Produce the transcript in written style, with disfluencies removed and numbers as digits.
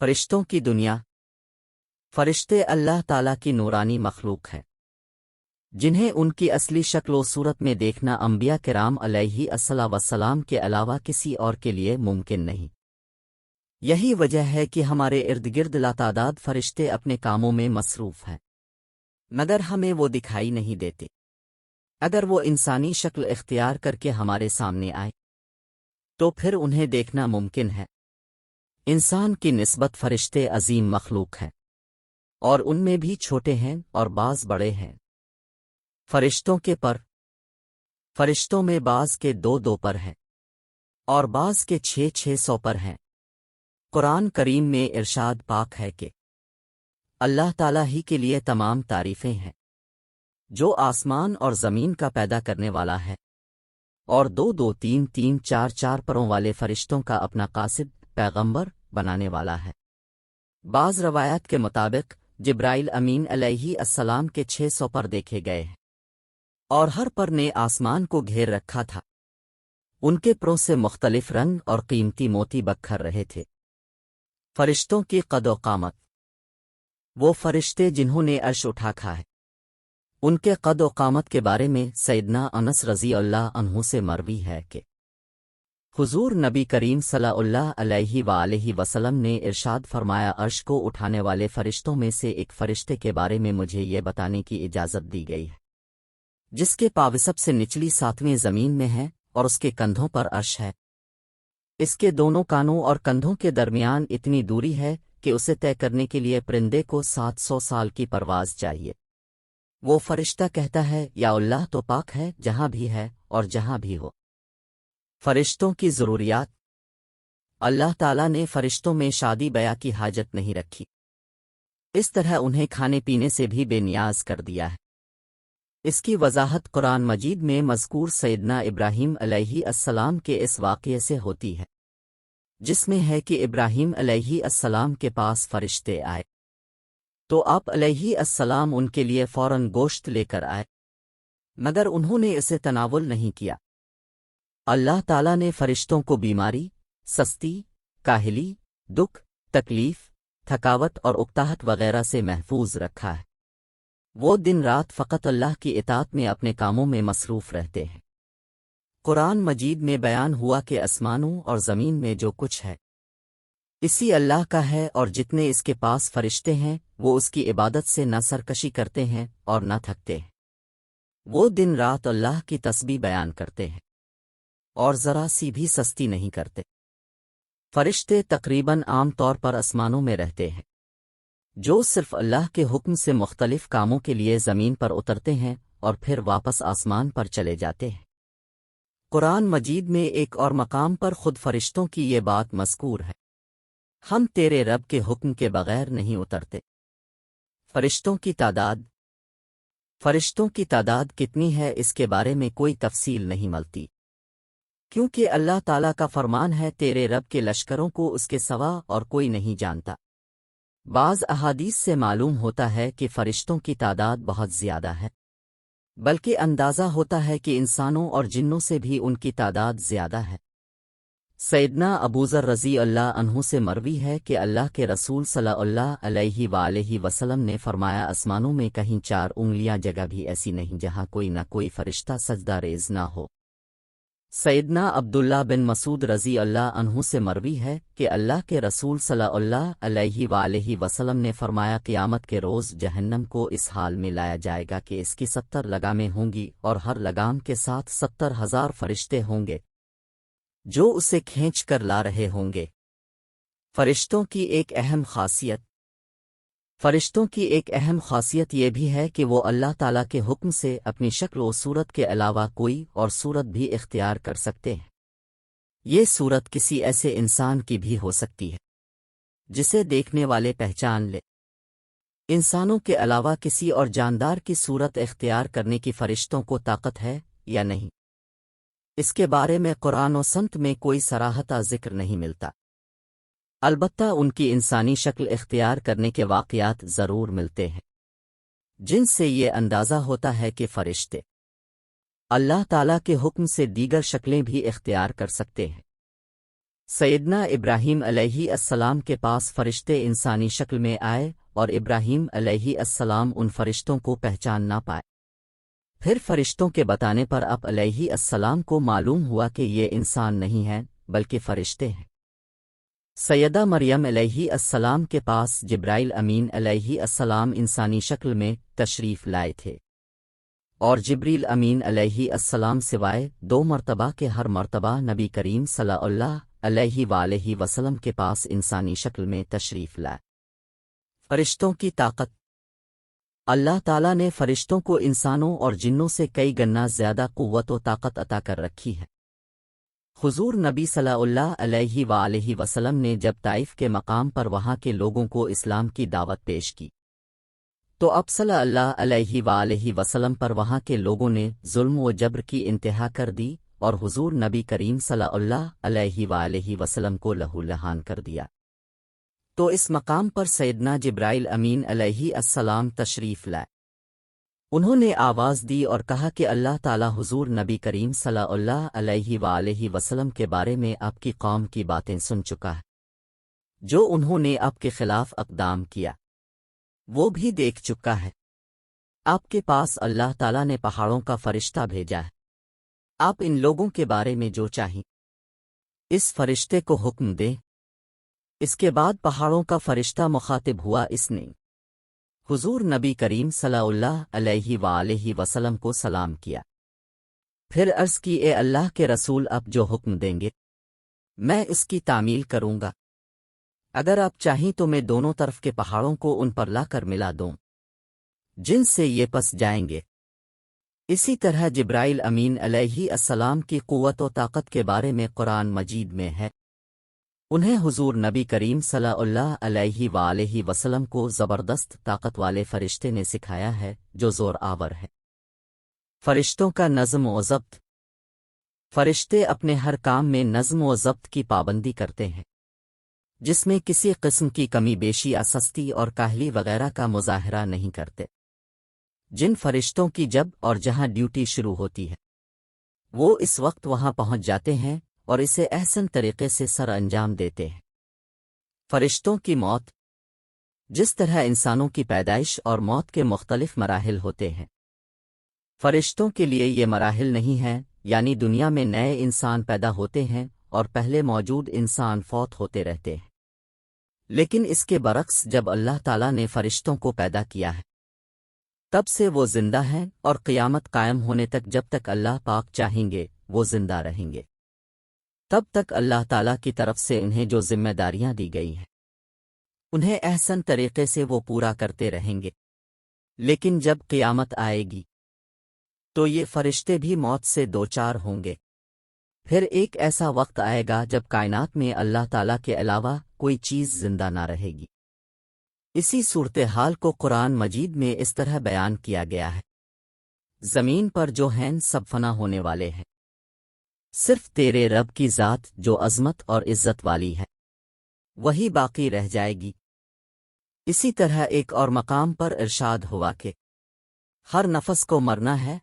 فرشتوں کی دنیا۔ فرشتے اللہ تعالیٰ کی نورانی مخلوق ہیں، جنہیں ان کی اصلی شکل و صورت میں دیکھنا انبیاء کرام علیہ السلام کے علاوہ کسی اور کے لیے ممکن نہیں۔ یہی وجہ ہے کہ ہمارے ارد گرد لاتعداد فرشتے اپنے کاموں میں مصروف ہیں، مگر ہمیں وہ دکھائی نہیں دیتے۔ اگر وہ انسانی شکل اختیار کر کے ہمارے سامنے آئے تو پھر انہیں دیکھنا ممکن ہے۔ انسان کی نسبت فرشتے عظیم مخلوق ہیں، اور ان میں بھی چھوٹے ہیں اور بعض بڑے ہیں۔ فرشتوں کے پر، فرشتوں میں بعض کے 2 پر ہیں اور بعض کے 600 پر ہیں۔ قرآن کریم میں ارشاد پاک ہے کہ اللہ تعالیٰ ہی کے لیے تمام تعریفیں ہیں، جو آسمان اور زمین کا پیدا کرنے والا ہے، اور 2 3 4 پروں والے فرشتوں کا اپنا قاصد پیغمبر بنانے والا ہے۔ بعض روایات کے مطابق جبرائیل امین علیہ السلام کے 600 پر دیکھے گئے ہیں، اور ہر پر نے آسمان کو گھیر رکھا تھا۔ ان کے پروں سے مختلف رنگ اور قیمتی موتی بکھر رہے تھے۔ فرشتوں کی قد و قامت۔ وہ فرشتے جنہوں نے عرش اٹھا کھا ہے، ان کے قد و قامت کے بارے میں سیدنا انس رضی اللہ عنہ سے مروی ہے کہ حضور نبی کریم صلی اللہ علیہ وآلہ وسلم نے ارشاد فرمایا، عرش کو اٹھانے والے فرشتوں میں سے ایک فرشتے کے بارے میں مجھے یہ بتانے کی اجازت دی گئی ہے، جس کے پاو سب سے نچلی 7ویں زمین میں ہے اور اس کے کندھوں پر عرش ہے۔ اس کے دونوں کانوں اور کندھوں کے درمیان اتنی دوری ہے کہ اسے طے کرنے کے لیے پرندے کو 700 سال کی پرواز چاہیے۔ وہ فرشتہ کہتا ہے، یا اللہ تو پاک ہے جہاں بھی ہے اور جہاں بھی ہو۔ فرشتوں کی ضروریات۔ اللہ تعالیٰ نے فرشتوں میں شادی بیاہ کی حاجت نہیں رکھی، اس طرح انہیں کھانے پینے سے بھی بے نیاز کر دیا ہے۔ اس کی وضاحت قرآن مجید میں مذکور سیدنا ابراہیم علیہ السلام کے اس واقعے سے ہوتی ہے، جس میں ہے کہ ابراہیم علیہ السلام کے پاس فرشتے آئے تو آپ علیہ السلام ان کے لیے فوراً گوشت لے کر آئے، مگر انہوں نے اسے تناول نہیں کیا۔ اللہ تعالیٰ نے فرشتوں کو بیماری، سستی، کاہلی، دکھ، تکلیف، تھکاوٹ اور اکتاہٹ وغیرہ سے محفوظ رکھا ہے۔ وہ دن رات فقط اللہ کی اطاعت میں اپنے کاموں میں مصروف رہتے ہیں۔ قرآن مجید میں بیان ہوا کہ آسمانوں اور زمین میں جو کچھ ہے اسی اللہ کا ہے، اور جتنے اس کے پاس فرشتے ہیں وہ اس کی عبادت سے نہ سرکشی کرتے ہیں اور نہ تھکتے ہیں۔ وہ دن رات اللہ کی تسبیح بیان کرتے ہیں اور ذرا سی بھی سستی نہیں کرتے۔ فرشتے تقریباً عام طور پر آسمانوں میں رہتے ہیں، جو صرف اللہ کے حکم سے مختلف کاموں کے لیے زمین پر اترتے ہیں اور پھر واپس آسمان پر چلے جاتے ہیں۔ قرآن مجید میں ایک اور مقام پر خود فرشتوں کی یہ بات مذکور ہے، ہم تیرے رب کے حکم کے بغیر نہیں اترتے۔ فرشتوں کی تعداد۔ فرشتوں کی تعداد کتنی ہے اس کے بارے میں کوئی تفصیل نہیں ملتی، کیونکہ اللہ تعالیٰ کا فرمان ہے، تیرے رب کے لشکروں کو اس کے سوا اور کوئی نہیں جانتا۔ بعض احادیث سے معلوم ہوتا ہے کہ فرشتوں کی تعداد بہت زیادہ ہے، بلکہ اندازہ ہوتا ہے کہ انسانوں اور جنوں سے بھی ان کی تعداد زیادہ ہے۔ سیدنا ابوذر رضی اللہ عنہ سے مروی ہے کہ اللہ کے رسول صلی اللہ علیہ وآلہ وسلم نے فرمایا، آسمانوں میں کہیں 4 انگلیاں جگہ بھی ایسی نہیں جہاں کوئی نہ کوئی فرشتہ سجدہ ریز نہ ہو۔ سیدنا عبداللہ بن مسعود رضی اللہ عنہ سے مروی ہے کہ اللہ کے رسول صلی اللہ علیہ وآلہ وسلم نے فرمایا، قیامت کے روز جہنم کو اس حال میں لایا جائے گا کہ اس کی 70 لگامیں ہوں گی، اور ہر لگام کے ساتھ 70,000 فرشتے ہوں گے جو اسے کھینچ کر لا رہے ہوں گے۔ فرشتوں کی ایک اہم خاصیت۔ فرشتوں کی ایک اہم خاصیت یہ بھی ہے کہ وہ اللہ تعالیٰ کے حکم سے اپنی شکل و صورت کے علاوہ کوئی اور صورت بھی اختیار کر سکتے ہیں۔ یہ صورت کسی ایسے انسان کی بھی ہو سکتی ہے جسے دیکھنے والے پہچان لے۔ انسانوں کے علاوہ کسی اور جاندار کی صورت اختیار کرنے کی فرشتوں کو طاقت ہے یا نہیں، اس کے بارے میں قرآن و سنت میں کوئی صراحتہ ذکر نہیں ملتا، البتہ ان کی انسانی شکل اختیار کرنے کے واقعات ضرور ملتے ہیں، جن سے یہ اندازہ ہوتا ہے کہ فرشتے اللہ تعالیٰ کے حکم سے دیگر شکلیں بھی اختیار کر سکتے ہیں۔ سیدنا ابراہیم علیہ السلام کے پاس فرشتے انسانی شکل میں آئے اور ابراہیم علیہ السلام ان فرشتوں کو پہچان نہ پائے۔ پھر فرشتوں کے بتانے پر آپ علیہ السلام کو معلوم ہوا کہ یہ انسان نہیں ہیں بلکہ فرشتے ہیں۔ سیدہ مریم علیہ السلام کے پاس جبرائیل امین علیہ السلام انسانی شکل میں تشریف لائے تھے، اور جبریل امین علیہ السلام سوائے 2 مرتبہ کے ہر مرتبہ نبی کریم صلی اللہ علیہ وآلہ وسلم کے پاس انسانی شکل میں تشریف لائے۔ فرشتوں کی طاقت۔ اللہ تعالیٰ نے فرشتوں کو انسانوں اور جنوں سے کئی گنا زیادہ قوت و طاقت عطا کر رکھی ہے۔ حضور نبی صلی اللہ علیہ وآلہ وسلم نے جب طائف کے مقام پر وہاں کے لوگوں کو اسلام کی دعوت پیش کی تو اب صلی اللہ علیہ وآلہ وسلم پر وہاں کے لوگوں نے ظلم و جبر کی انتہا کر دی اور حضور نبی کریم صلی اللہ علیہ وآلہ وسلم کو لہو لہان کر دیا۔ تو اس مقام پر سیدنا جبرائیل امین علیہ السلام تشریف لائے۔ انہوں نے آواز دی اور کہا کہ اللہ تعالی حضور نبی کریم صلی اللہ علیہ وآلہ وسلم کے بارے میں آپ کی قوم کی باتیں سن چکا ہے، جو انہوں نے آپ کے خلاف اقدام کیا وہ بھی دیکھ چکا ہے۔ آپ کے پاس اللہ تعالیٰ نے پہاڑوں کا فرشتہ بھیجا ہے، آپ ان لوگوں کے بارے میں جو چاہیں اس فرشتے کو حکم دیں۔ اس کے بعد پہاڑوں کا فرشتہ مخاطب ہوا، اس نے حضور نبی کریم صلی اللہ علیہ وآلہ وسلم کو سلام کیا، پھر عرض کی اے اللہ کے رسول آپ جو حکم دیں گے میں اس کی تعمیل کروں گا، اگر آپ چاہیں تو میں دونوں طرف کے پہاڑوں کو ان پر لا کر ملا دوں جن سے یہ پس جائیں گے۔ اسی طرح جبرائیل امین علیہ السلام کی قوت و طاقت کے بارے میں قرآن مجید میں ہے، انہیں حضور نبی کریم صلی اللہ علیہ وآلہ وسلم کو زبردست طاقت والے فرشتے نے سکھایا ہے جو زور آور ہے۔ فرشتوں کا نظم و ضبط۔ فرشتے اپنے ہر کام میں نظم و ضبط کی پابندی کرتے ہیں، جس میں کسی قسم کی کمی بیشی یا سستی اور کاہلی وغیرہ کا مظاہرہ نہیں کرتے۔ جن فرشتوں کی جب اور جہاں ڈیوٹی شروع ہوتی ہے وہ اس وقت وہاں پہنچ جاتے ہیں اور اسے احسن طریقے سے سر انجام دیتے ہیں۔ فرشتوں کی موت۔ جس طرح انسانوں کی پیدائش اور موت کے مختلف مراحل ہوتے ہیں، فرشتوں کے لیے یہ مراحل نہیں ہیں، یعنی دنیا میں نئے انسان پیدا ہوتے ہیں اور پہلے موجود انسان فوت ہوتے رہتے ہیں، لیکن اس کے برعکس جب اللہ تعالیٰ نے فرشتوں کو پیدا کیا ہے تب سے وہ زندہ ہیں اور قیامت قائم ہونے تک جب تک اللہ پاک چاہیں گے وہ زندہ رہیں گے، تب تک اللہ تعالیٰ کی طرف سے انہیں جو ذمہ داریاں دی گئی ہیں انہیں احسن طریقے سے وہ پورا کرتے رہیں گے۔ لیکن جب قیامت آئے گی تو یہ فرشتے بھی موت سے دوچار ہوں گے۔ پھر ایک ایسا وقت آئے گا جب کائنات میں اللہ تعالیٰ کے علاوہ کوئی چیز زندہ نہ رہے گی۔ اسی صورتحال کو قرآن مجید میں اس طرح بیان کیا گیا ہے، زمین پر جو ہیں سب فنا ہونے والے ہیں، صرف تیرے رب کی ذات جو عظمت اور عزت والی ہے وہی باقی رہ جائے گی۔ اسی طرح ایک اور مقام پر ارشاد ہوا کہ ہر نفس کو مرنا ہے